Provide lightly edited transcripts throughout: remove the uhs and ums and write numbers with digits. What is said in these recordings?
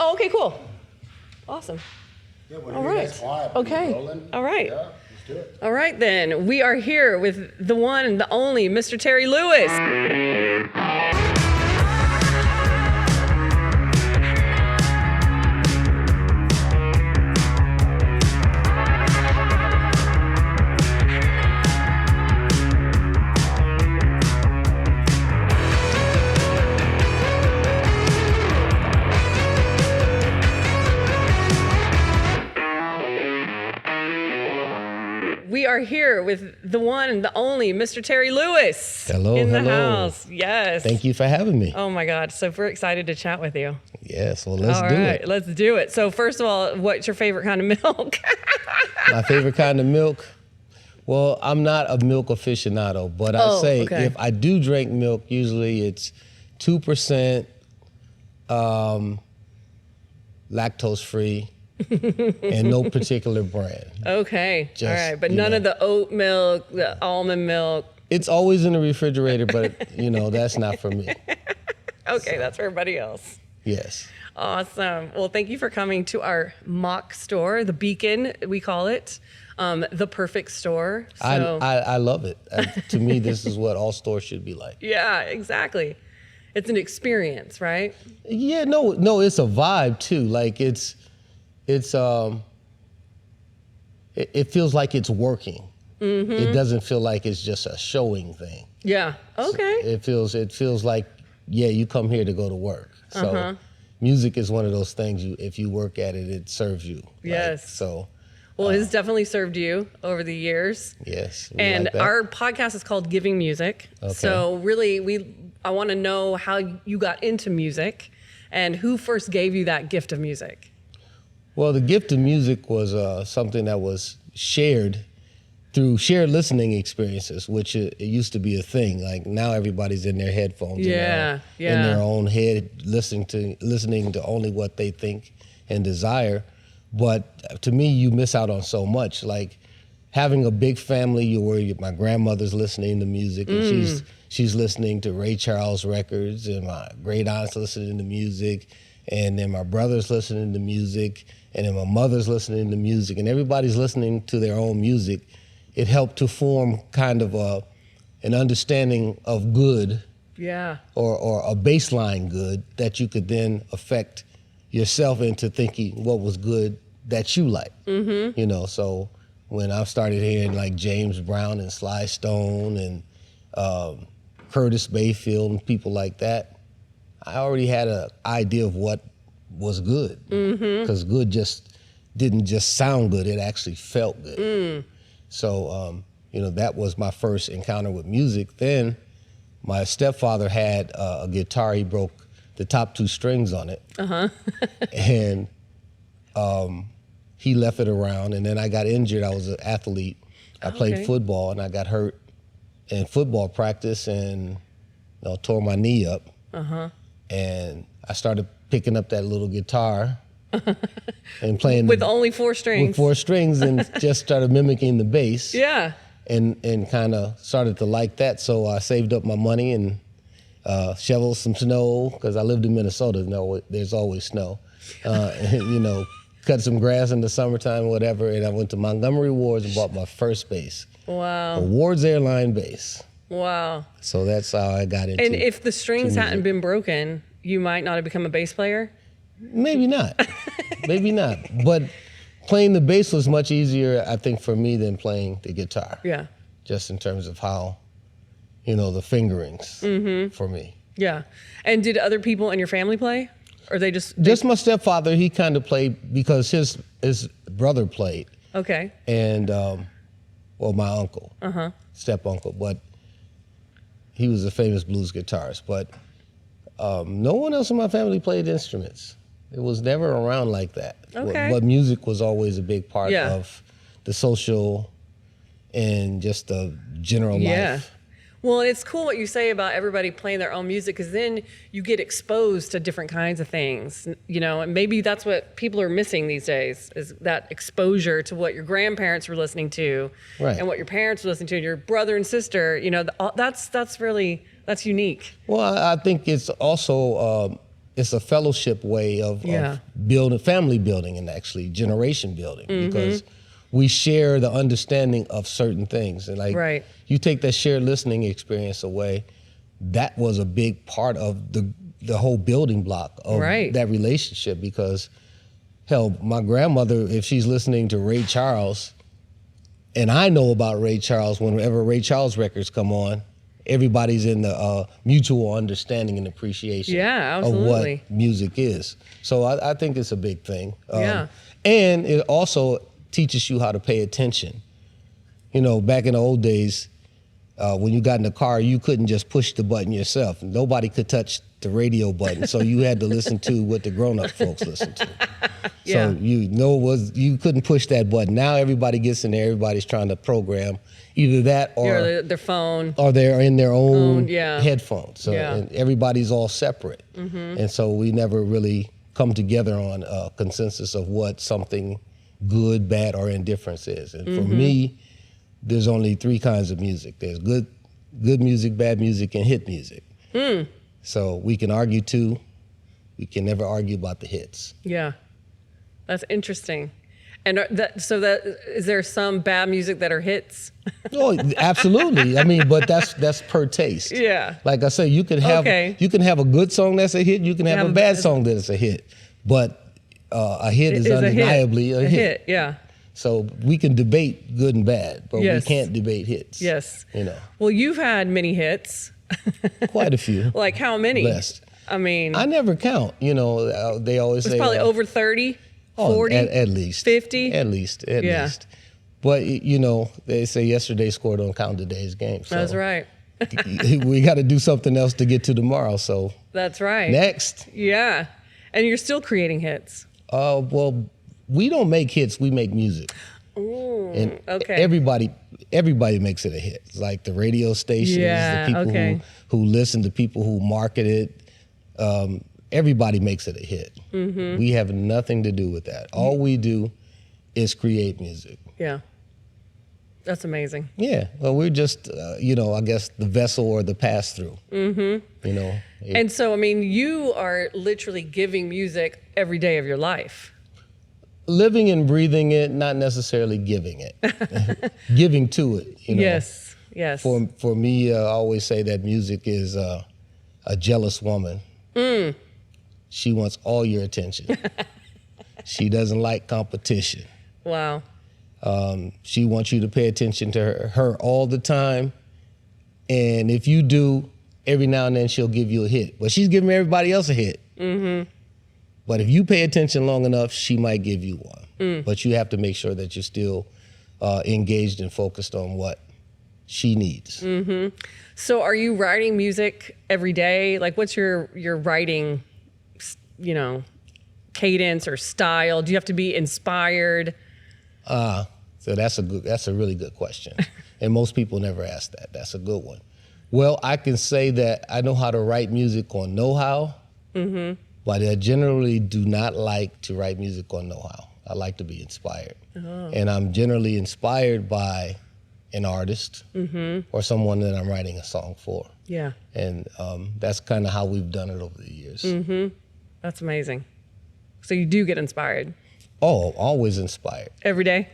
Oh, okay, cool. Awesome. Yeah, All right. Quiet, Okay. All right. Yeah, let's do it. All right, then. We are here with the one and the only Mr. Terry Lewis. We are here with the one and the only Mr. Terry Lewis. Hello, in the hello. house. Yes. Thank you for having me. Oh my God. So we're excited to chat with you. Yes, well, let's All do right, it. let's do it. So first of all, what's your favorite kind of milk? My favorite kind of milk? Well, I'm not a milk aficionado, but I say okay. if I do drink milk, usually it's 2% lactose-free and no particular brand. Okay. Just, all right. But you none know. of the oat milk, the almond milk. It's always in the refrigerator, but, that's not for me. Okay, that's for everybody else. Yes. Awesome. Well, thank you for coming to our mock store, the Beacon, we call it, the perfect store. So, I love it. To me, this is what all stores should be like. yeah, exactly. It's an experience, right? Yeah, no, it's a vibe too. Like it feels like it's working. Mm-hmm. It doesn't feel like it's just a showing thing. Yeah. Okay. So it feels like, yeah, you come here to go to work. So music is one of those things if you work at it, it serves you. Yes. So. Well, it's definitely served you over the years. Yes. And like that. our podcast is called Giving Music. Okay. So really, I want to know how you got into music and who first gave you that gift of music. Well, the gift of music was something that was shared through shared listening experiences, which it used to be a thing. Like now everybody's in their headphones, in their own head, listening to only what they think and desire. But to me, you miss out on so much. Like having a big family, where my grandmother's listening to music, and she's listening to Ray Charles records, and my great aunt's listening to music, and then my brother's listening to music, and then my mother's listening to music, and everybody's listening to their own music. It helped to form kind of an understanding of good, or a baseline good that you could then affect yourself into thinking what was good that you like. Mm-hmm. So when I started hearing like James Brown and Sly Stone and Curtis Mayfield and people like that, I already had an idea of what was good, because good just didn't just sound good, it actually felt good. So, that was my first encounter with music. Then my stepfather had a guitar. He broke the top 2 strings on it. And he left it around. And then I got injured. I was an athlete. I played football, and I got hurt in football practice and tore my knee up. And I started picking up that little guitar and playing with only 4 strings. With 4 strings, and just started mimicking the bass. Yeah. And kind of started to like that. So I saved up my money and shoveled some snow, because I lived in Minnesota. There's always snow. Cut some grass in the summertime, whatever. And I went to Montgomery Ward's and bought my first bass. Wow. A Ward's Airline bass. Wow. So that's how I got into it. And if the strings hadn't been broken, you might not have become a bass player? Maybe not. Maybe not. But playing the bass was much easier, I think, for me than playing the guitar. Yeah. Just in terms of how, the fingerings for me. Yeah. And did other people in your family play? Or they just... Just my stepfather, he kind of played because his brother played. Okay. And, my uncle, step-uncle, but he was a famous blues guitarist. But no one else in my family played instruments. It was never around like that. Okay. But music was always a big part of the social and just the general life. Well, it's cool what you say about everybody playing their own music, because then you get exposed to different kinds of things, and maybe that's what people are missing these days, is that exposure to what your grandparents were listening to, and what your parents were listening to, and your brother and sister, that's unique. Well, I think it's also, it's a fellowship way of building, family building, and actually generation building, because we share the understanding of certain things. And like you take that shared listening experience away, that was a big part of the whole building block of that relationship. Because hell, my grandmother, if she's listening to Ray Charles, and I know about Ray Charles, whenever Ray Charles records come on, everybody's in the mutual understanding and appreciation of what music is. So I think it's a big thing. And it also teaches you how to pay attention. You know, back in the old days, when you got in the car, you couldn't just push the button yourself. Nobody could touch the radio button, so you had to listen to what the grown-up folks listened to. So you couldn't push that button. Now everybody gets in there, everybody's trying to program either that or their phone. Or they're in their own headphones. So and everybody's all separate. And so we never really come together on a consensus of what something good, bad, or indifference is. And for me, there's only 3 kinds of music. There's good music, bad music, and hit music. So we can argue too. We can never argue about the hits. Yeah, that's interesting. And is there some bad music that are hits? Oh, absolutely. I mean, but that's per taste. Yeah. Like I say, you can have a good song that's a hit. You can have a bad song that's a hit. But a hit is undeniably a hit. Yeah. So we can debate good and bad, but we can't debate hits. Yes. You know. Well, you've had many hits. Quite a few. Like how many? Blessed. I mean, I never count. You know, they always say probably over 30, 40, at least 50. At least. But you know, they say yesterday score don't count today's game. So that's right. We got to do something else to get to tomorrow. So that's right. Next. Yeah, and you're still creating hits. Well, we don't make hits. We make music. Ooh, and everybody makes it a hit. It's like the radio stations, the people who listen, the people who market it. Everybody makes it a hit. We have nothing to do with that. All we do is create music. Yeah. That's amazing. Yeah. Well, we're just, I guess the vessel or the pass-through. You know. And so, I mean, you are literally giving music every day of your life. Living and breathing it, not necessarily giving it. Giving to it, you know. Yes, yes. For me, I always say that music is a jealous woman. She wants all your attention. She doesn't like competition. Wow. She wants you to pay attention to her all the time. And if you do, every now and then she'll give you a hit. But she's giving everybody else a hit. But if you pay attention long enough, she might give you one. But you have to make sure that you're still engaged and focused on what she needs. So are you writing music every day? Like what's your writing, cadence or style? Do you have to be inspired? So that's a really good question. And most people never ask that. That's a good one. Well, I can say that I know how to write music on know-how. But I generally do not like to write music on know-how. I like to be inspired. And I'm generally inspired by an artist or someone that I'm writing a song for. Yeah. And that's kind of how we've done it over the years. That's amazing. So you do get inspired? Oh, always inspired. Every day?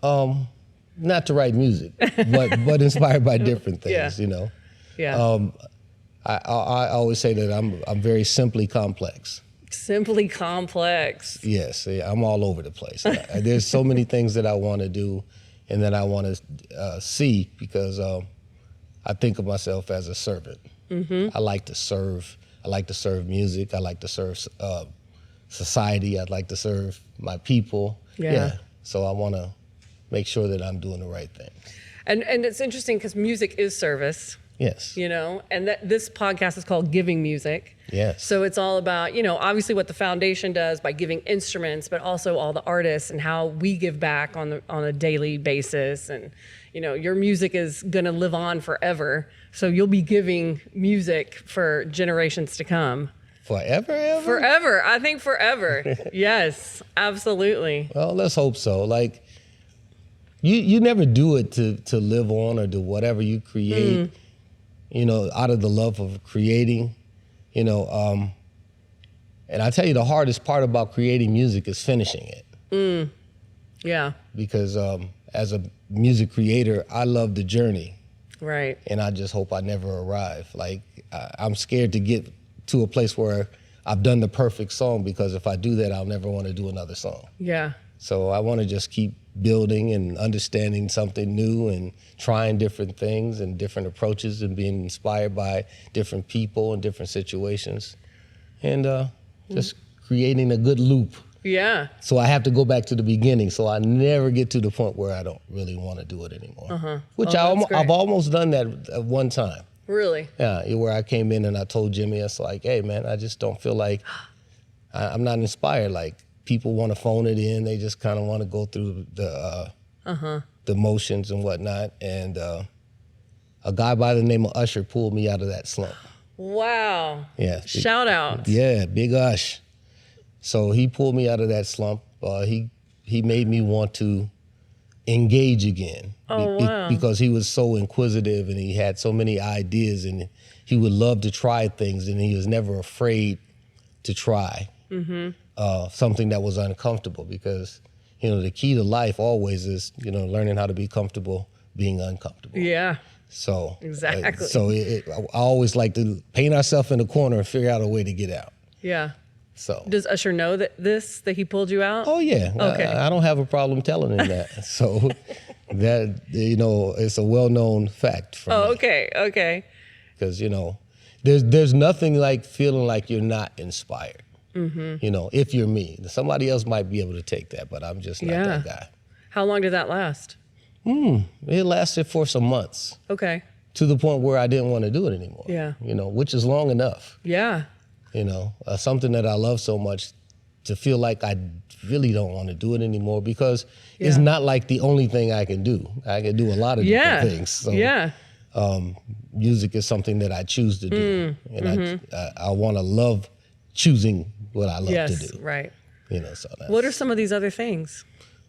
Not to write music, but inspired by different things, you know. Yeah. I always say that I'm very simply complex. Simply complex. Yes, I'm all over the place. There's so many things that I want to do and that I want to see because I think of myself as a servant. I like to serve. I like to serve music. I like to serve society. I'd like to serve my people. Yeah. So I want to make sure that I'm doing the right thing. And it's interesting because music is service. Yes. And this podcast is called Giving Music. Yes. So it's all about, obviously what the foundation does by giving instruments, but also all the artists and how we give back on a daily basis. And, your music is going to live on forever. So you'll be giving music for generations to come. Forever, ever? Forever. I think forever. Yes, absolutely. Well, let's hope so. Like, you never do it to live on or do whatever you create. Out of the love of creating, And I tell you, the hardest part about creating music is finishing it. Yeah. Because as a music creator, I love the journey. Right. And I just hope I never arrive. Like, I'm scared to get to a place where I've done the perfect song, because if I do that, I'll never want to do another song. Yeah. So I want to just keep building and understanding something new and trying different things and different approaches and being inspired by different people and different situations, and just creating a good loop. Yeah. So I have to go back to the beginning, so I never get to the point where I don't really want to do it anymore. Which I've almost done that at one time. Really? Yeah, where I came in and I told Jimmy, it's like, hey man, I just don't feel like I'm not inspired. Like, people want to phone it in. They just kind of want to go through the motions and whatnot. And a guy by the name of Usher pulled me out of that slump. Wow. Yeah. Shout out. Yeah, big Ush. So he pulled me out of that slump. He made me want to engage again. Wow. Because he was so inquisitive and he had so many ideas and he would love to try things and he was never afraid to try. Something that was uncomfortable, because, the key to life always is, learning how to be comfortable being uncomfortable. Yeah. So exactly. I always like to paint ourselves in a corner and figure out a way to get out. Yeah. So does Usher know that he pulled you out? Oh yeah. Okay. I don't have a problem telling him that. So that it's a well-known fact for me. Okay. Because there's nothing like feeling like you're not inspired. If you're me. Somebody else might be able to take that, but I'm just not that guy. How long did that last? It lasted for some months. Okay. To the point where I didn't want to do it anymore. Yeah. Which is long enough. Yeah. Something that I love so much, to feel like I really don't want to do it anymore, because it's not like the only thing I can do. I can do a lot of different things. So music is something that I choose to do. And I want to love choosing what I love to do. Right. So what are some of these other things?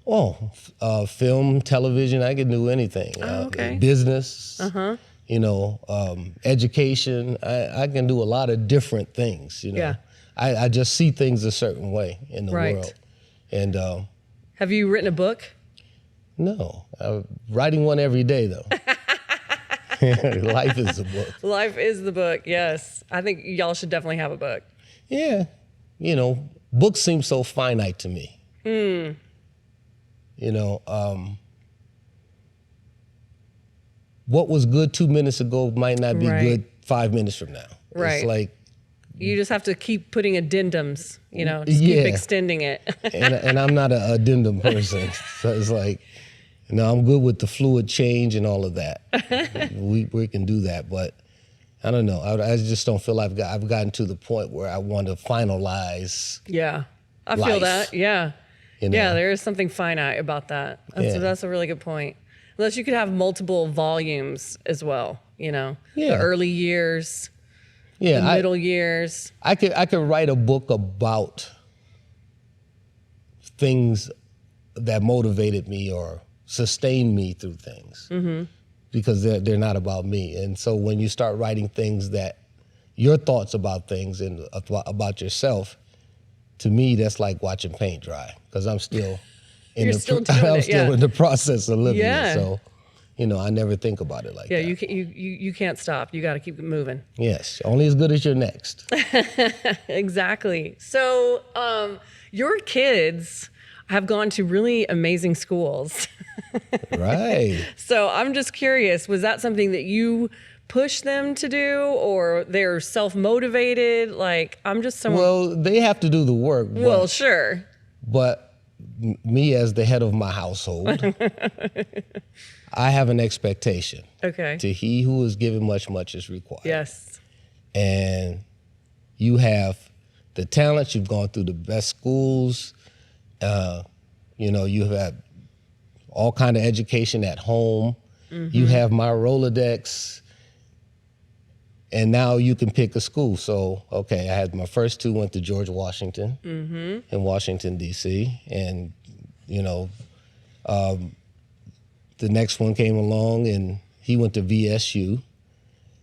Film, television, I can do anything. Okay. Business, education. I can do a lot of different things, Yeah. I just see things a certain way in the world. And have you written a book? no, I'm writing one every day though. Life is a book. Life is the book, yes. I think y'all should definitely have a book. Yeah. Books seem so finite to me. What was good 2 minutes ago might not be good 5 minutes from now. Right. It's like, you just have to keep putting addendums, just keep extending it. and I'm not an addendum person. So it's like, I'm good with the fluid change and all of that. we can do that, but I don't know. I just don't feel I've gotten to the point where I want to finalize. Yeah, I feel life. that. Yeah, yeah. There is something finite about that. That's a really good point. Unless you could have multiple volumes as well. The early years, the middle years. I could write a book about things that motivated me or sustained me through things. Because they're not about me. And so when you start writing things that your thoughts about things and about yourself, to me, that's like watching paint dry, because I'm still in the process of living it. So, I never think about it like that. Yeah, you can't stop. You got to keep it moving. Yes, only as good as your next. Exactly. So your kids have gone to really amazing schools. Right. So I'm just curious, was that something that you pushed them to do, or they're self-motivated? Like, I'm just someone... Well, they have to do the work. Well, sure. But me as the head of my household, I have an expectation. Okay. To he who is given much, much is required. Yes. And you have the talents, you've gone through the best schools, you have had all kind of education at home. You have my Rolodex, and now you can pick a school. So, okay, I had my first two went to George Washington in Washington, D.C., and, the next one came along, and he went to VSU,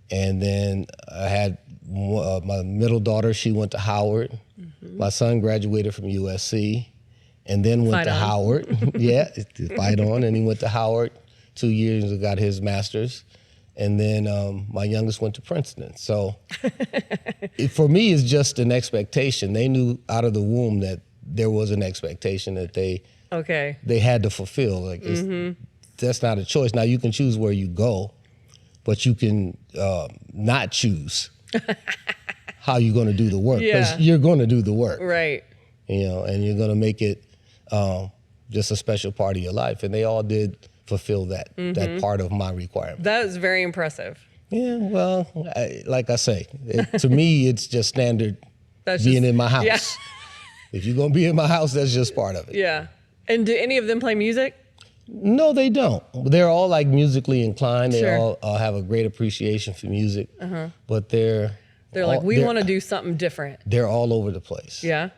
and then I had My middle daughter, she went to Howard. My son graduated from USC and then went to Howard. Yeah, fight on. And he went to Howard 2 years and got his master's. And then my youngest went to Princeton. So for me, it's just an expectation. They knew out of the womb that there was an expectation that they had to fulfill. Like that's not a choice. Now you can choose where you go, but you can not choose how you're going to do the work, because you're going to do the work, right? You know, and you're going to make it just a special part of your life. And they all did fulfill that part of my requirement. That is very impressive. Yeah, well, like I say, to me, it's just standard being in my house. Yeah. If you're going to be in my house, that's just part of it. Yeah. And do any of them play music? No, they don't. They're all like musically inclined. They all have a great appreciation for music, but they're like, we want to do something different. They're all over the place. Yeah.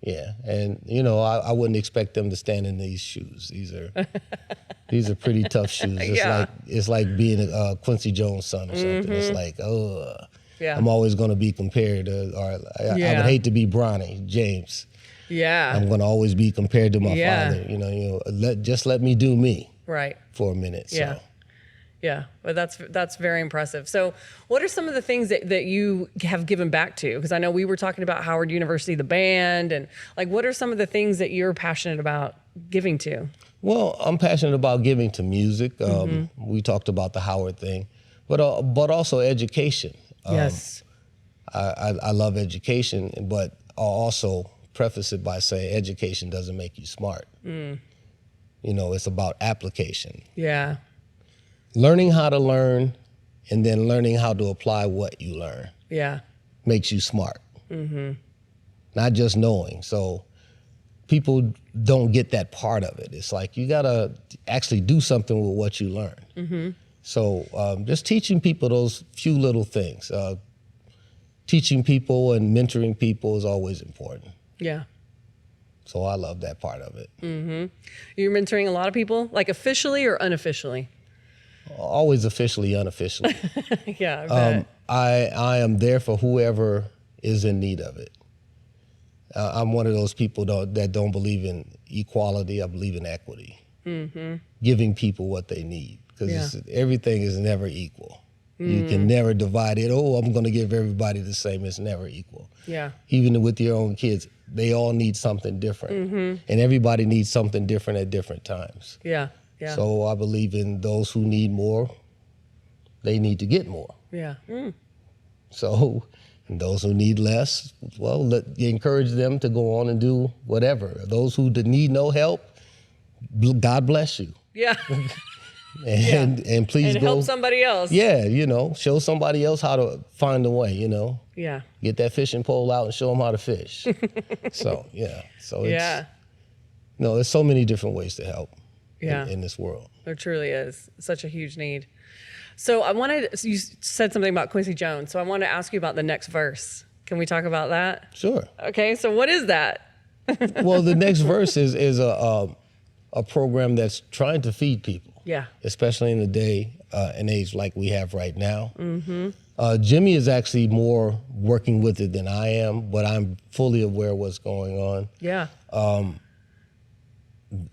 Yeah, and you know, I wouldn't expect them to stand in these shoes. These are pretty tough shoes. It's like being a Quincy Jones son or something. It's like, I'm always going to be compared to, or I would hate to be Bronny James. Yeah, I'm going to always be compared to my father. You know, just let me do me. Right. For a minute. So. Yeah. Yeah, well, that's very impressive. So what are some of the things that you have given back to? Because I know we were talking about Howard University, the band, and like, what are some of the things that you're passionate about giving to? Well, I'm passionate about giving to music. We talked about the Howard thing, but also education. Yes. I love education, but I'll also preface it by saying education doesn't make you smart. You know, it's about application. Yeah. Learning how to learn and then learning how to apply what you learn. Yeah. Makes you smart. Not just knowing. So people don't get that part of it. It's like you got to actually do something with what you learn. So just teaching people those few little things. Teaching people and mentoring people is always important. Yeah. So I love that part of it. You're mentoring a lot of people, like officially or unofficially? Always officially, unofficially. Yeah, I bet. I am there for whoever is in need of it. I'm one of those people that don't believe in equality. I believe in equity. Giving people what they need, because everything is never equal. You can never divide it. Oh, I'm going to give everybody the same. It's never equal. Yeah. Even with your own kids, they all need something different. And everybody needs something different at different times. Yeah. Yeah. So I believe in those who need more, they need to get more. Yeah. So and those who need less, well, encourage them to go on and do whatever. Those who need no help, God bless you. Yeah. and please go help somebody else. Yeah, you know, show somebody else how to find a way, you know. Yeah. Get that fishing pole out and show them how to fish. So, yeah. So there's so many different ways to help. In this world. There truly is such a huge need. So you said something about Quincy Jones, so I want to ask you about the next verse. Can we talk about that? Sure. Okay, so what is that? Well, the next verse is a program that's trying to feed people. Yeah. Especially in the day and age like we have right now. Jimmy is actually more working with it than I am, but I'm fully aware of what's going on. Yeah.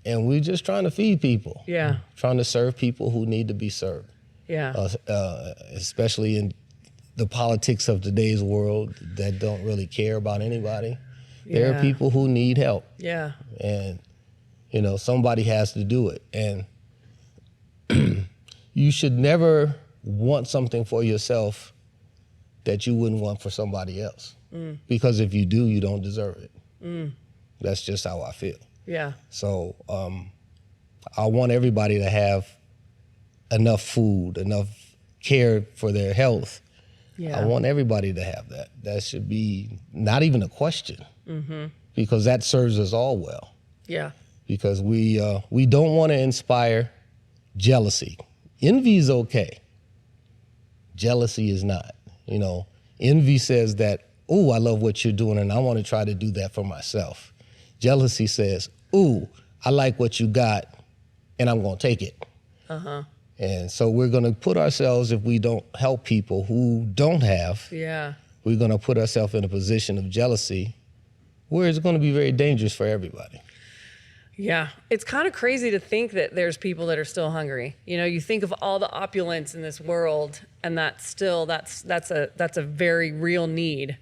And we're just trying to feed people. Yeah. Trying to serve people who need to be served. Yeah. Especially in the politics of today's world that don't really care about anybody. Yeah. There are people who need help. Yeah. And, you know, somebody has to do it. And you should never want something for yourself that you wouldn't want for somebody else. Because if you do, you don't deserve it. That's just how I feel. Yeah. So I want everybody to have enough food, enough care for their health. Yeah. I want everybody to have that. That should be not even a question, because that serves us all well. Yeah. Because we don't want to inspire jealousy. Envy is okay. Jealousy is not. You know, envy says that, oh, I love what you're doing and I want to try to do that for myself. Jealousy says, ooh, I like what you got, and I'm going to take it. And so we're going to put ourselves, if we don't help people who don't have, we're going to put ourselves in a position of jealousy where it's going to be very dangerous for everybody. Yeah. It's kind of crazy to think that there's people that are still hungry. You know, you think of all the opulence in this world, and that's a very real need.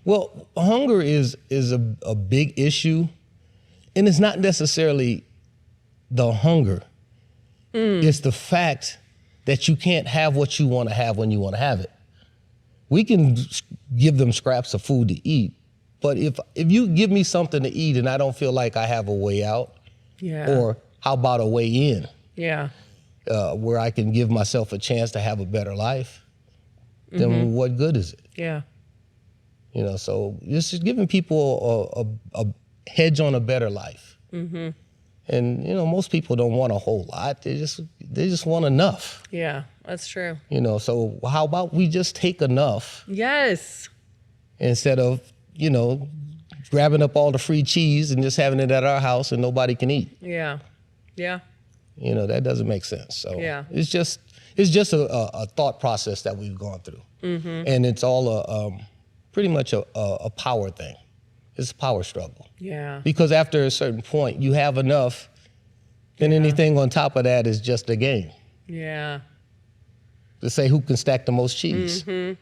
Well, hunger is a big issue, and it's not necessarily the hunger. It's the fact that you can't have what you want to have when you want to have it. We can give them scraps of food to eat, but if you give me something to eat and I don't feel like I have a way out, or how about a way in? Yeah. Where I can give myself a chance to have a better life, then what good is it? Yeah. You know, so just giving people a hedge on a better life. Mm-hmm. And, you know, most people don't want a whole lot. They just want enough. Yeah, that's true. You know, so how about we just take enough? Yes. Instead of, you know, grabbing up all the free cheese and just having it at our house and nobody can eat. Yeah. Yeah. You know, that doesn't make sense. So yeah. It's just a thought process that we've gone through. Mm-hmm. And it's all pretty much a power thing. It's a power struggle. Yeah. Because after a certain point, you have enough, then anything on top of that is just a game. Yeah. To say who can stack the most cheese. Mm-hmm.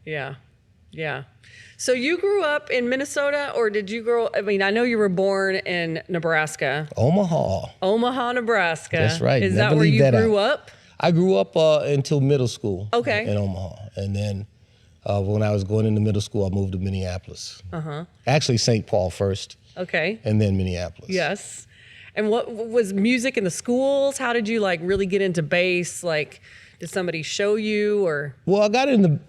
Yeah. Yeah. So you grew up in Minnesota, or did you I mean, I know you were born in Nebraska. Omaha, Nebraska. That's right. Is that where you grew up? I grew up until middle school. Okay. In Omaha. And then when I was going into middle school, I moved to Minneapolis. Uh-huh. Actually, St. Paul first. Okay. And then Minneapolis. Yes. And what was music in the schools? How did you like really get into bass? Like, did somebody show you, or? Well, I got into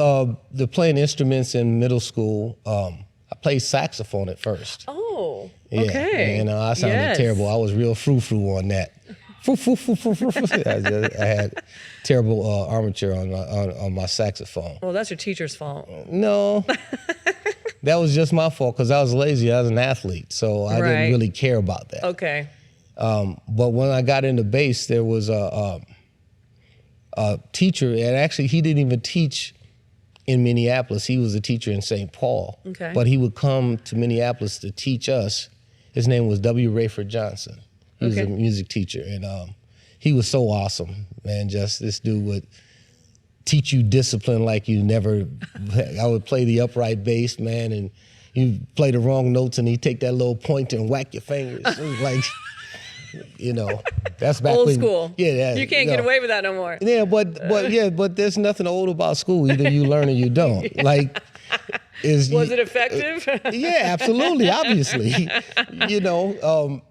the playing instruments in middle school. I played saxophone at first. Oh, okay. And I sounded terrible. I was real frou-frou on that. I had terrible armature on my saxophone. Well, that's your teacher's fault. No, that was just my fault because I was lazy. I was an athlete, so I didn't really care about that. Okay. But when I got into bass, there was a teacher, and actually he didn't even teach in Minneapolis. He was a teacher in St. Paul. Okay. But he would come to Minneapolis to teach us. His name was W. Rayford Johnson. He was a music teacher, and he was so awesome, man. Just this dude would teach you discipline like you never. I would play the upright bass, man, and you play the wrong notes, and he'd take that little pointer and whack your fingers. It was like, you know, that's back old when, school. Yeah, you can't get away with that no more. Yeah, but there's nothing old about school. Either you learn or you don't. Yeah. Like. Was it effective? Yeah, absolutely, obviously. You know,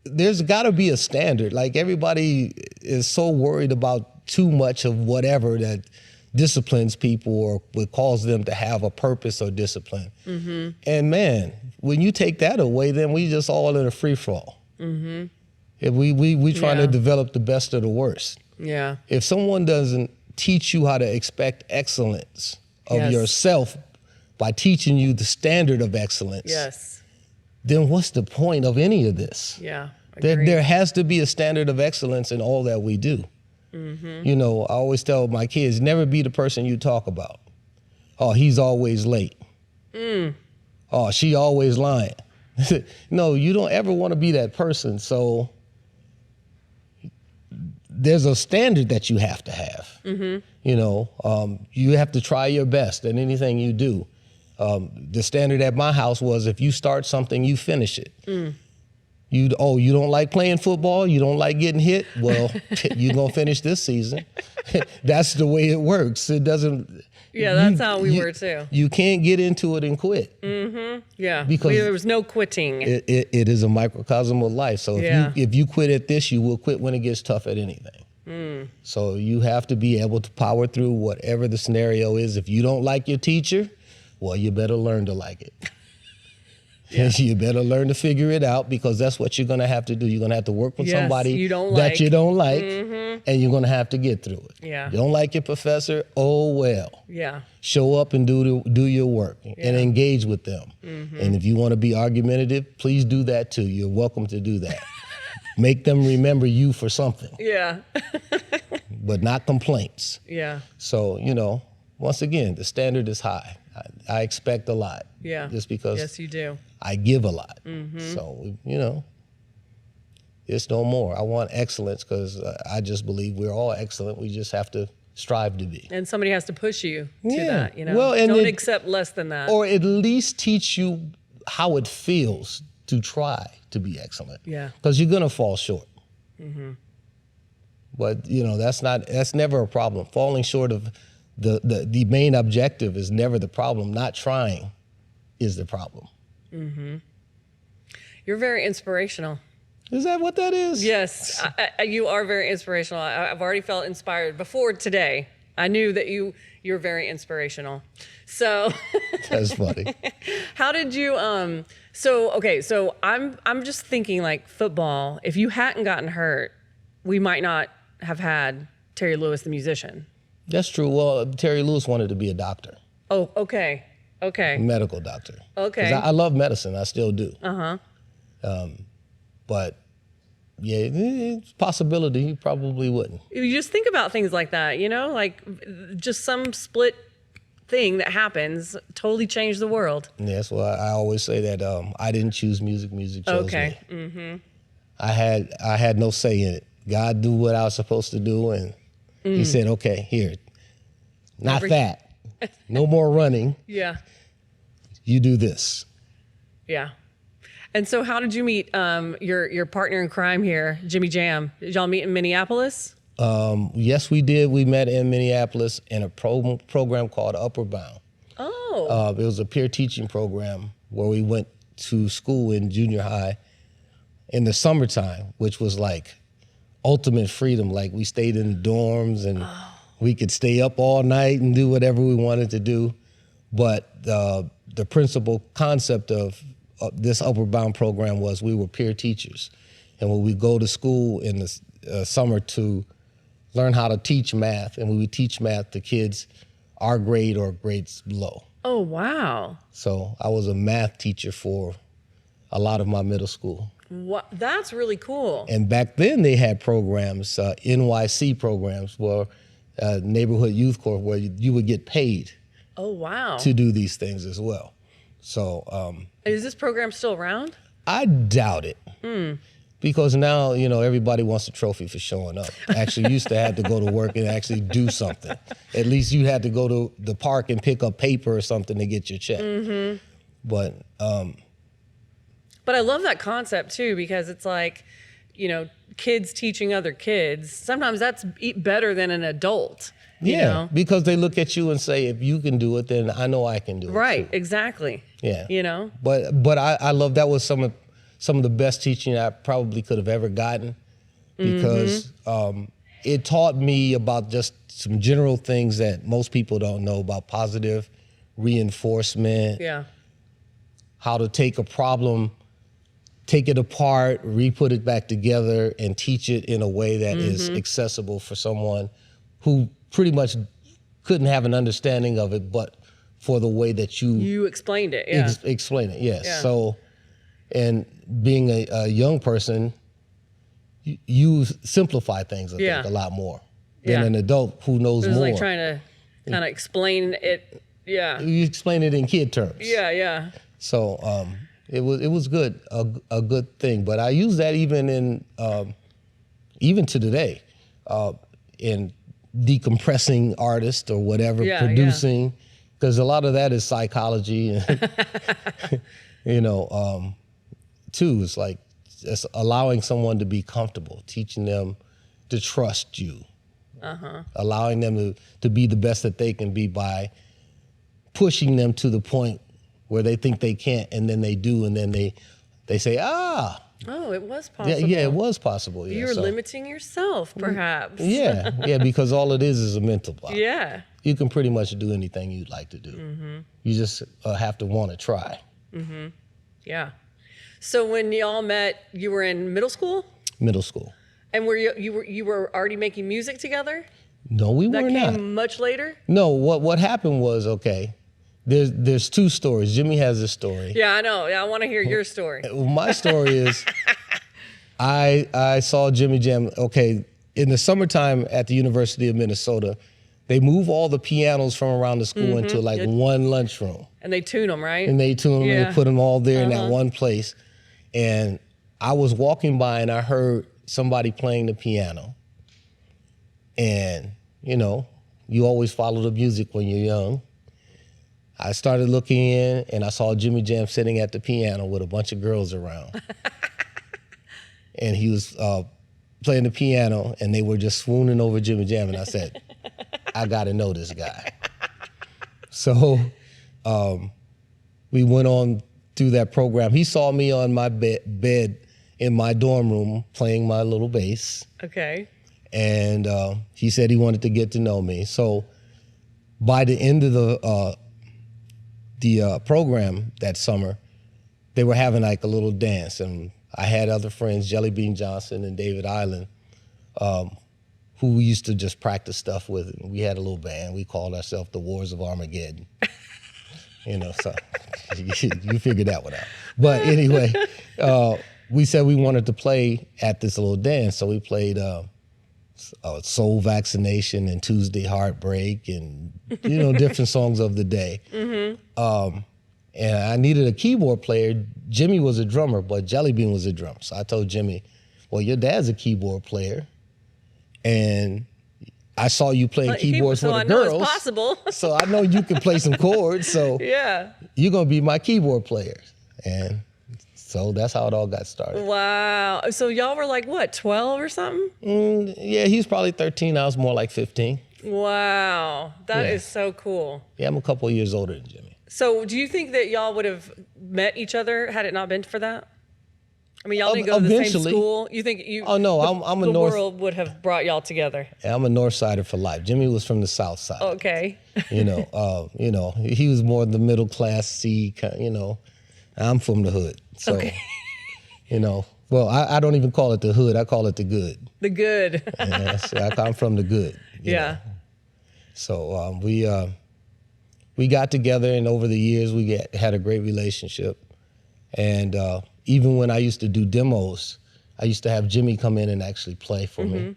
there's got to be a standard. Like, everybody is so worried about too much of whatever that disciplines people or would cause them to have a purpose or discipline. Mm-hmm. And man, when you take that away, then we just all in a free fall. Mm-hmm. If we trying to develop the best of the worst. Yeah. If someone doesn't teach you how to expect excellence of yourself by teaching you the standard of excellence. Yes. Then what's the point of any of this? Yeah, there has to be a standard of excellence in all that we do. Mm-hmm. You know, I always tell my kids, never be the person you talk about. Oh, he's always late. Oh, she always lying. No, you don't ever want to be that person. So there's a standard that you have to have. Mm-hmm. You know, you have to try your best in anything you do. The standard at my house was if you start something, you finish it. You don't like playing football? You don't like getting hit? Well, you're going to finish this season. That's the way it works. It doesn't... Yeah, that's how we were too. You can't get into it and quit. Mm-hmm. Yeah, because there was no quitting. It is a microcosm of life. So if you quit at this, you will quit when it gets tough at anything. So you have to be able to power through whatever the scenario is. If you don't like your teacher, well, you better learn to like it. Yeah. You better learn to figure it out, because that's what you're going to have to do. You're going to have to work with somebody that you don't like, and you're going to have to get through it. Yeah. You don't like your professor? Oh, well. Yeah. Show up and do your work and engage with them. And if you want to be argumentative, please do that too. You're welcome to do that. Make them remember you for something. Yeah. But not complaints. Yeah. So, you know, once again, the standard is high. I expect a lot. Yeah. Just because Yes, you do. I give a lot. So, it's no more. I want excellence because I just believe we're all excellent. We just have to strive to be. And somebody has to push you to Yeah. that, you know. Well, and don't accept less than that. Or at least teach you how it feels to try to be excellent. Yeah. Because you're gonna fall short. But that's never a problem. Falling short of the main objective is never the problem. Not trying is the problem. You're very inspirational. Is that what that is? Yes, you are very inspirational. I've already felt inspired before today. I knew that you're very inspirational. So That's funny. how did you so I'm just thinking like football, if you hadn't gotten hurt, we might not have had Terry Lewis the musician. That's true. Well, Terry Lewis wanted to be a doctor. Oh, okay. Okay. Medical doctor. Okay. 'Cause I love medicine. I still do. But yeah, it's a possibility he probably wouldn't. You just think about things like that, like just some split thing that happens totally changed the world. Yeah, that's why I always say that I didn't choose music. Music chose me. I had no say in it. God knew what I was supposed to do, and he said, okay, here, not that. No more running. Yeah. You do this. Yeah. And so how did you meet your partner in crime here, Jimmy Jam? Did y'all meet in Minneapolis? Yes, we did. We met in Minneapolis in a program called Upward Bound. Oh. It was a peer teaching program where we went to school in junior high in the summertime, which was like ultimate freedom. Like we stayed in the dorms and we could stay up all night and do whatever we wanted to do. But the principal concept of this Upward Bound program was we were peer teachers. And when we go to school in the summer to learn how to teach math, and we would teach math to kids our grade or grades below. Oh, wow. So I was a math teacher for a lot of my middle school. What? That's really cool. And back then they had programs, NYC programs, where neighborhood youth corps, where you would get paid Oh, wow. to do these things as well. So Is this program still around? I doubt it. Because now, everybody wants a trophy for showing up. Actually, you used to have to go to work and actually do something. At least you had to go to the park and pick up paper or something to get your check. But I love that concept too, because it's like, kids teaching other kids. Sometimes that's better than an adult. You know? Because they look at you and say, if you can do it, then I know I can do it. Right, too. exactly. Yeah. But I love that was some of the best teaching I probably could have ever gotten, because it taught me about just some general things that most people don't know about: positive reinforcement, how to take a problem, take it apart, re-put it back together, and teach it in a way that is accessible for someone who pretty much couldn't have an understanding of it, but for the way that you explained it. Explain it, yes. Yeah. So, and being a young person, you simplify things, I think, a lot more than an adult who knows It was more. like trying to kind of explain it. Yeah. You explain it in kid terms. Yeah. So it was good, a good thing. But I use that even to today, in decompressing artists or whatever, producing, because a lot of that is psychology, too. It's like it's allowing someone to be comfortable, teaching them to trust you, allowing them to be the best that they can be by pushing them to the point where they think they can't, and then they do, and then they say, Oh, it was possible. yeah, it was possible. Yeah, You were limiting yourself, perhaps. Yeah, because all it is a mental block. Yeah. You can pretty much do anything you'd like to do. You just have to want to try. Yeah. So when y'all met, you were in middle school? Middle school. And you were already making music together? No, we That were came not. much later? No, what happened was, there's two stories. Jimmy has this story. Yeah, I know. I want to hear your story. Well, my story is I saw Jimmy Jam, in the summertime at the University of Minnesota, they move all the pianos from around the school into like one lunchroom. And they tune them, right? And they tune them and they put them all there in that Uh-huh. one place. And I was walking by and I heard somebody playing the piano. And, you know, you always follow the music when you're young. I started looking in and I saw Jimmy Jam sitting at the piano with a bunch of girls around. And he was playing the piano and they were just swooning over Jimmy Jam. And I said, I got to know this guy. So we went on through that program. He saw me on my bed in my dorm room playing my little bass. Okay. And he said he wanted to get to know me. So by the end of the program that summer, they were having like a little dance. And I had other friends, Jelly Bean Johnson and David Island, who we used to just practice stuff with. And we had a little band. We called ourselves the Wars of Armageddon. You know, so you figured that one out. But anyway, we said we wanted to play at this little dance. So we played Soul Vaccination and Tuesday Heartbreak and, you know, different songs of the day. And I needed a keyboard player. Jimmy was a drummer, but Jelly Bean was a drummer. So I told Jimmy, well, your dad's a keyboard player. And I saw you playing keyboards for the girls. So I know it's possible. So I know you can play some chords. So yeah, you're going to be my keyboard player. And so that's how it all got started. Wow. So y'all were like, what, 12 or something? Yeah, he's probably 13. I was more like 15. Wow. That is so cool. Yeah, I'm a couple of years older than Jimmy. So do you think that y'all would have met each other had it not been for that? I mean, y'all didn't go to the same school. You think you? Oh no, I'm a the North. world would have brought y'all together. Yeah, I'm a North Sider for life. Jimmy was from the South Side. Okay. You know, he was more the middle class C. You know, I'm from the hood. So, you know, well, I don't even call it the hood. I call it the good. The good. Yeah, so I'm from the good. You know. So we got together, and over the years we had a great relationship. And even when I used to do demos, I used to have Jimmy come in and actually play for me,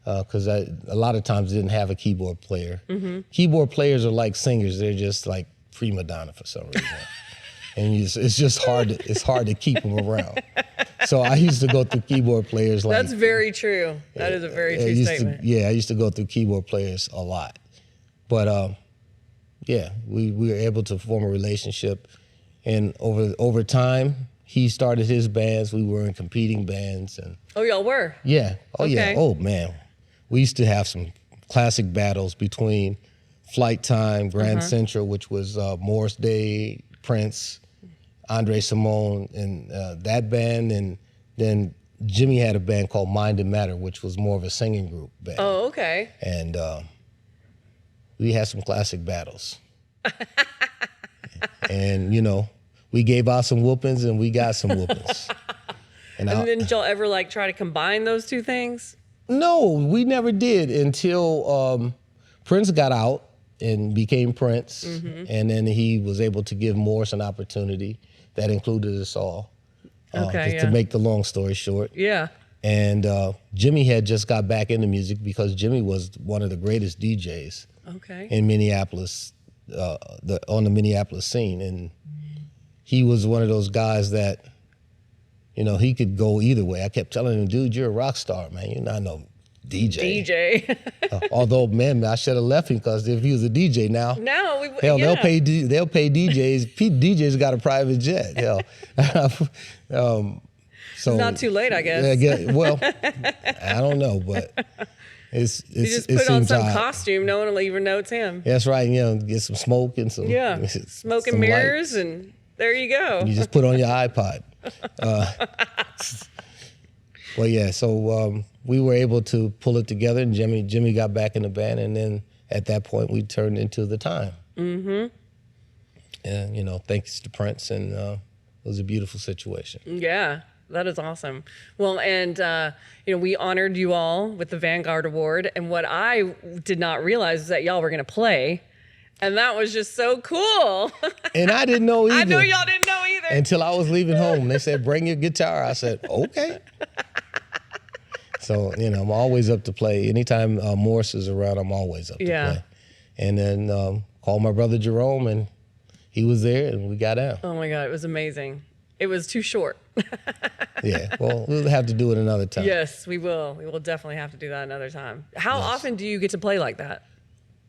because a lot of times didn't have a keyboard player. Keyboard players are like singers; they're just like prima donna for some reason, and it's just hard. It's hard to keep them around. So I used to go through keyboard players. Like That's very true. That is a very true statement. I used to go through keyboard players a lot, but yeah, we were able to form a relationship, and over time. He started his bands. We were in competing bands, and oh, y'all were? Yeah. Oh, Okay. yeah. Oh, man. We used to have some classic battles between Flight Time, Grand Central, which was Morris Day, Prince, Andre Simone, and that band. And then Jimmy had a band called Mind and Matter, which was more of a singing group band. Oh, okay. And we had some classic battles. And, you know, we gave out some whoopings and we got some whoopings. And then did y'all ever like try to combine those two things? No, we never did until Prince got out and became Prince. And then he was able to give Morris an opportunity that included us all. To make the long story short. Yeah. And Jimmy had just got back into music because Jimmy was one of the greatest DJs in Minneapolis, on the Minneapolis scene. And he was one of those guys that, you know, he could go either way. I kept telling him, dude, you're a rock star, man. You're not no DJ. Although, man, I should have left him because if he was a DJ now, they'll pay DJs. DJs got a private jet. Hell, so it's not too late, I guess. Well, I don't know, but you just put on some costume. No one will even know it's him. That's right. You know, get some smoke and some smoke and mirrors lights. And. There you go. You just put on your iPod. Well, yeah, so we were able to pull it together, and Jimmy got back in the band, and then at that point, we turned into The Time. And, you know, thanks to Prince, and it was a beautiful situation. Yeah, that is awesome. Well, and, you know, we honored you all with the Vanguard Award, and what I did not realize is that y'all were going to play. And that was just so cool. And I didn't know either. I know y'all didn't know either. Until I was leaving home. They said, bring your guitar. I said, okay. So, I'm always up to play. Anytime Morris is around, I'm always up to play. And then called my brother Jerome, and he was there, and we got out. Oh my God, it was amazing. It was too short. Yeah, well, we'll have to do it another time. Yes, we will. We will definitely have to do that another time. How often do you get to play like that?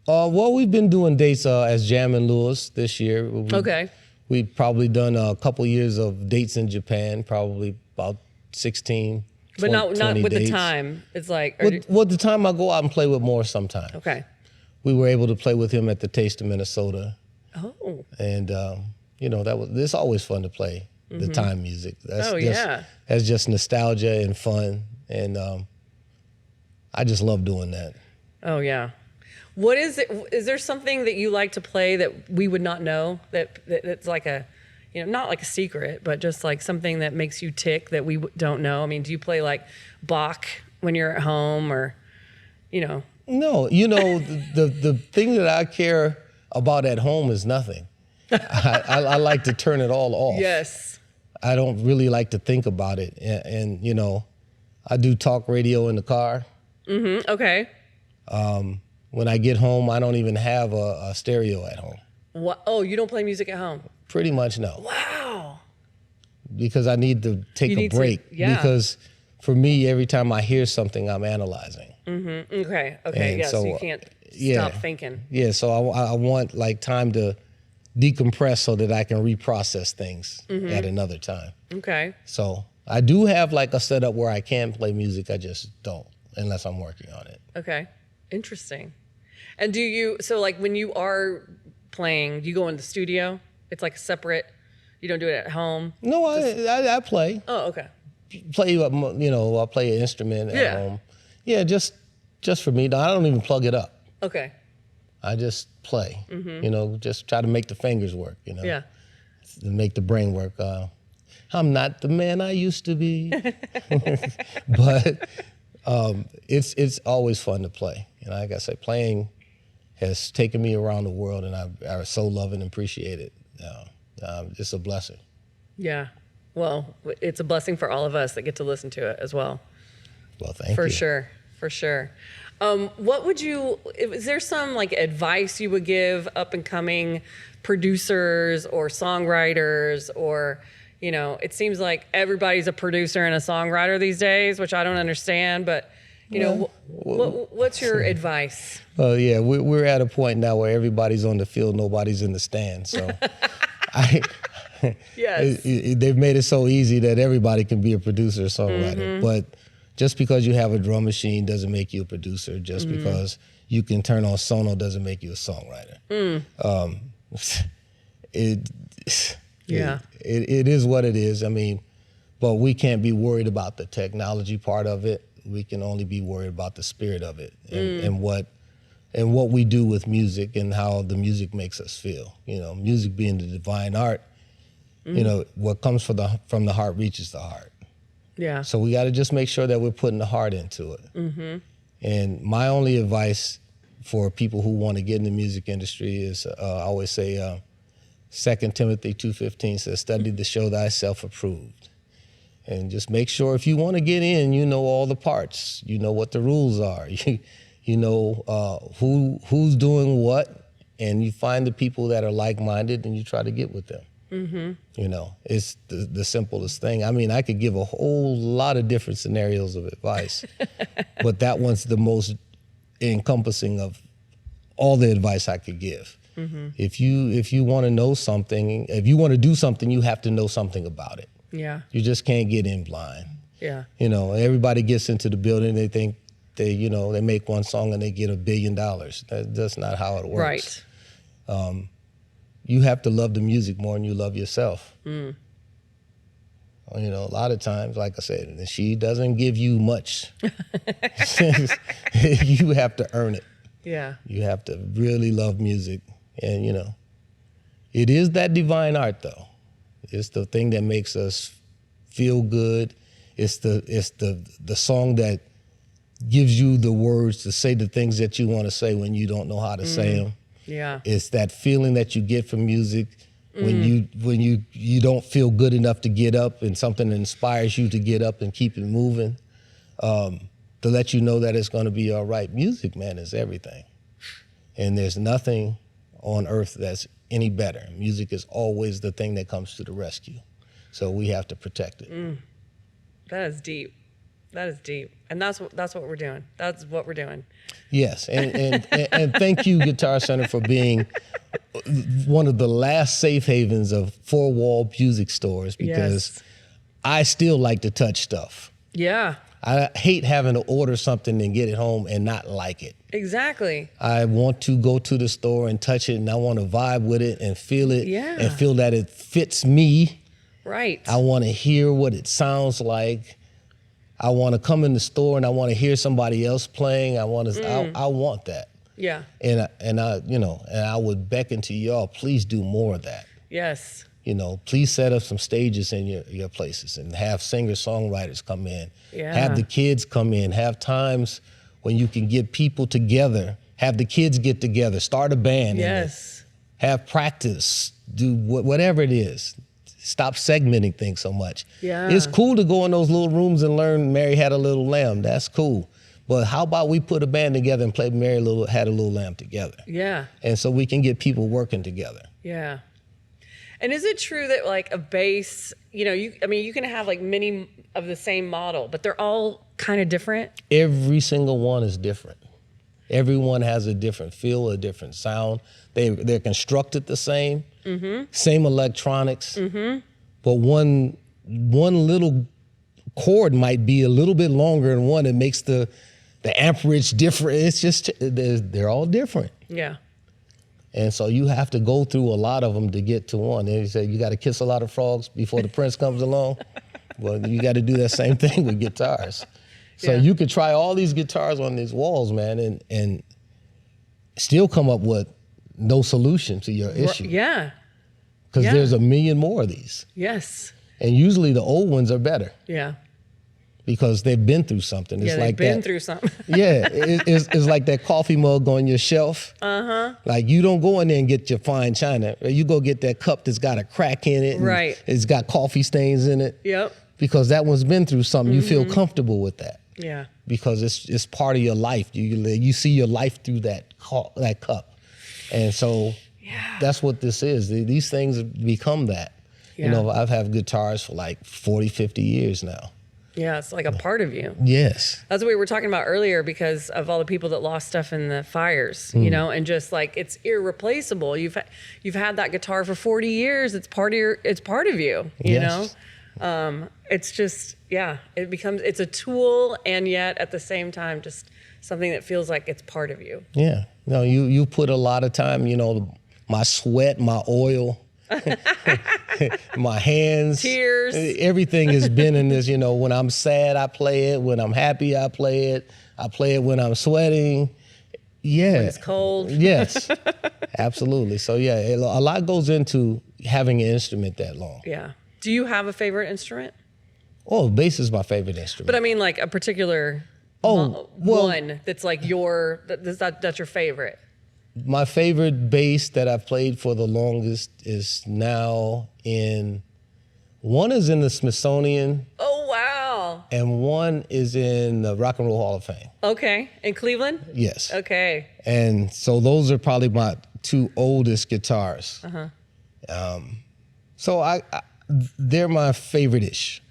Well, we've been doing dates as Jam and Lewis this year. Okay. We've probably done a couple years of dates in Japan, probably about 16, But 20 not with dates. the time. It's like... With the time, I go out and play with Morris sometime. Okay. We were able to play with him at the Taste of Minnesota. Oh. And, it's always fun to play the time music. That's just nostalgia and fun. And I just love doing that. Oh, yeah. What is it? Is there something that you like to play that we would not know? That's like a, not like a secret, but just like something that makes you tick that we don't know? I mean, do you play like Bach when you're at home or, No, the thing that I care about at home is nothing. I like to turn it all off. Yes. I don't really like to think about it. And I do talk radio in the car. Mm-hmm. Okay. When I get home, I don't even have a stereo at home. What? Oh, you don't play music at home? Pretty much no. Wow. Because I need to take a break. Because for me, every time I hear something, I'm analyzing. Mm-hmm. Okay. Yeah. So you can't stop thinking. Yeah. So I want like time to decompress so that I can reprocess things at another time. Okay. So I do have like a setup where I can play music. I just don't unless I'm working on it. Okay. Interesting. And so like when you are playing, do you go in the studio? It's like a separate, you don't do it at home? No, I play. Oh, okay. I'll play an instrument at home. Yeah, just for me. I don't even plug it up. Okay. I just play, just try to make the fingers work, Yeah. Make the brain work. I'm not the man I used to be, but it's always fun to play. Like I say, playing has taken me around the world, and I so love and appreciate it. It's a blessing. Yeah. Well, it's a blessing for all of us that get to listen to it as well. Well, thank you. For sure. Is there some like advice you would give up and coming producers or songwriters or, it seems like everybody's a producer and a songwriter these days, which I don't understand, but what's your advice? Yeah, we're at a point now where everybody's on the field, nobody's in the stand. So Yes. They've made it so easy that everybody can be a producer or songwriter. But just because you have a drum machine doesn't make you a producer. Just because you can turn on Sono doesn't make you a songwriter. It is what it is. I mean, but we can't be worried about the technology part of it. We can only be worried about the spirit of it and what we do with music and how the music makes us feel. Music being the divine art, what comes from the heart reaches the heart. Yeah. So we got to just make sure that we're putting the heart into it. And my only advice for people who want to get in the music industry is I always say 2 Timothy 2:15 says, study to show thyself approved. And just make sure if you want to get in, you know all the parts. You know what the rules are. You know who's doing what, and you find the people that are like-minded and you try to get with them. It's the simplest thing. I mean, I could give a whole lot of different scenarios of advice, but that one's the most encompassing of all the advice I could give. If you want to know something, if you want to do something, you have to know something about it. Yeah. You just can't get in blind. Yeah. Everybody gets into the building, they think they make one song and they get $1 billion. That's not how it works. Right. You have to love the music more than you love yourself. A lot of times, like I said, she doesn't give you much. You have to earn it. Yeah. You have to really love music. And, it is that divine art, though. It's the thing that makes us feel good. It's the song that gives you the words to say the things that you want to say when you don't know how to say them. Yeah. It's that feeling that you get from music when you don't feel good enough to get up and something inspires you to get up and keep it moving. to let you know that it's going to be all right. Music, man, is everything. And there's nothing on earth that's any better. Music is always the thing that comes to the rescue. So we have to protect it. That is deep. That is deep. And that's what we're doing. That's what we're doing. Yes. And thank you, Guitar Center, for being one of the last safe havens of four-wall music stores, because I still like to touch stuff. Yeah. I hate having to order something and get it home and not like it. Exactly. I want to go to the store and touch it, and I want to vibe with it and feel it and feel that it fits me. Right. I want to hear what it sounds like. I want to come in the store and I want to hear somebody else playing. I want that. Yeah. And I would beckon to y'all, please do more of that. Yes. Please set up some stages in your places and have singer-songwriters come in. Yeah. Have the kids come in. Have times when you can get people together. Have the kids get together. Start a band. Yes. Have practice. Do whatever it is. Stop segmenting things so much. Yeah. It's cool to go in those little rooms and learn Mary Had a Little Lamb. That's cool. But how about we put a band together and play Mary Had a Little Lamb together? Yeah. And so we can get people working together. Yeah. And is it true that like a bass, you can have like many of the same model, but they're all kind of different? Every single one is different. Everyone has a different feel, a different sound. They're constructed the same, same electronics, but one little chord might be a little bit longer than one. It makes the amperage different. It's just, they're all different. Yeah. And so you have to go through a lot of them to get to one. And you say you got to kiss a lot of frogs before the prince comes along. Well, you got to do that same thing with guitars. So you could try all these guitars on these walls, man, and still come up with no solution to your issue. Yeah. Because there's a million more of these. Yes. And usually the old ones are better. Yeah. Because they've been through something. It's they've been through something. It's like that coffee mug on your shelf. Like you don't go in there and get your fine china. You go get that cup that's got a crack in it. Right. It's got coffee stains in it. Yep. Because that one's been through something. You feel comfortable with that. Yeah. Because it's part of your life. You see your life through that cup. And so that's what this is. These things have become that. Yeah. I've had guitars for like 40, 50 years now. Yeah, it's like a part of you. Yes. That's what we were talking about earlier because of all the people that lost stuff in the fires, and just like it's irreplaceable. You've had that guitar for 40 years. It's part of you, you know? It's just, it's a tool, and yet at the same time, just something that feels like it's part of you. Yeah. No, you put a lot of time, my sweat, my oil, my hands, tears, everything has been in this. When I'm sad, I play it. When I'm happy, I play it. I play it when I'm sweating. Yeah. When it's cold. Yes, absolutely. So a lot goes into having an instrument that long. Yeah. Do you have a favorite instrument? Oh, bass is my favorite instrument. But I mean like a particular one that's like that's your favorite. My favorite bass that I've played for the longest is now one is in the Smithsonian. Oh, wow. And one is in the Rock and Roll Hall of Fame. Okay. In Cleveland? Yes. Okay. And so those are probably my two oldest guitars. So they're my favorite-ish.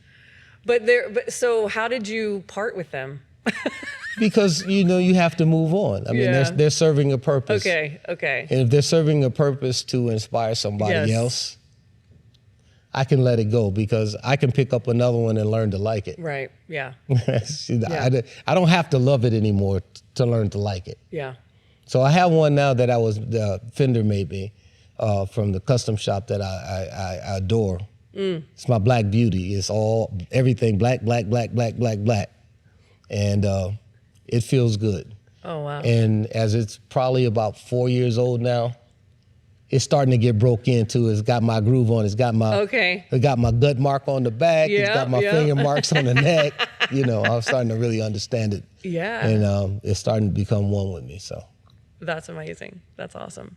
But so how did you part with them? Because, you have to move on. I mean, they're serving a purpose. Okay. And if they're serving a purpose to inspire somebody else, I can let it go because I can pick up another one and learn to like it. Right, yeah. I don't have to love it anymore to learn to like it. Yeah. So I have one now that the Fender made me from the custom shop that I adore. It's my Black Beauty. It's everything black. And it feels good. Oh, wow. And as it's probably about 4 years old now, it's starting to get broke into. It's got my groove on. It's got my It got my gut mark on the back. It's got my finger marks on the neck. I'm starting to really understand it. Yeah. And it's starting to become one with me. So that's amazing. That's awesome.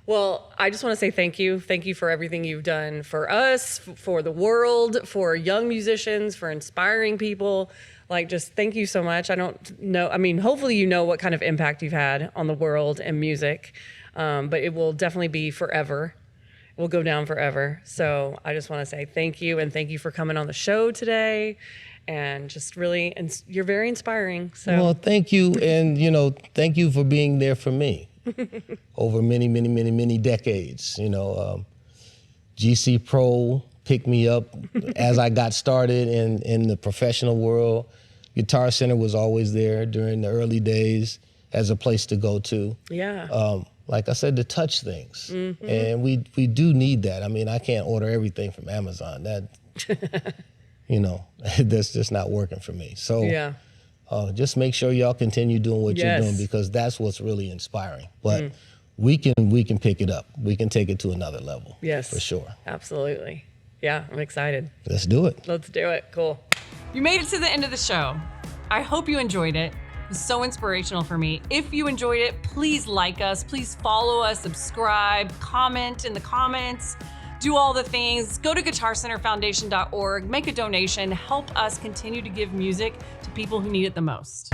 Well, I just want to say thank you. Thank you for everything you've done for us, for the world, for young musicians, for inspiring people. Like, just thank you so much. I don't know. I mean, hopefully you know what kind of impact you've had on the world and music, but it will definitely be forever. It will go down forever. So I just want to say thank you, and thank you for coming on the show today. And just really, and you're very inspiring. So. Well, thank you. And, thank you for being there for me over many, many, many, many decades. GC Pro picked me up as I got started in the professional world. Guitar Center was always there during the early days as a place to go to. Yeah. Like I said, to touch things. And we do need that. I mean, I can't order everything from Amazon. That, that's just not working for me. So yeah. Just make sure y'all continue doing what you're doing, because that's what's really inspiring. But we can pick it up. We can take it to another level. Yes. For sure. Absolutely. Yeah, I'm excited. Let's do it. Let's do it. Cool. You made it to the end of the show. I hope you enjoyed it. It was so inspirational for me. If you enjoyed it, please like us. Please follow us, subscribe, comment in the comments, do all the things. Go to guitarcenterfoundation.org, make a donation, help us continue to give music to people who need it the most.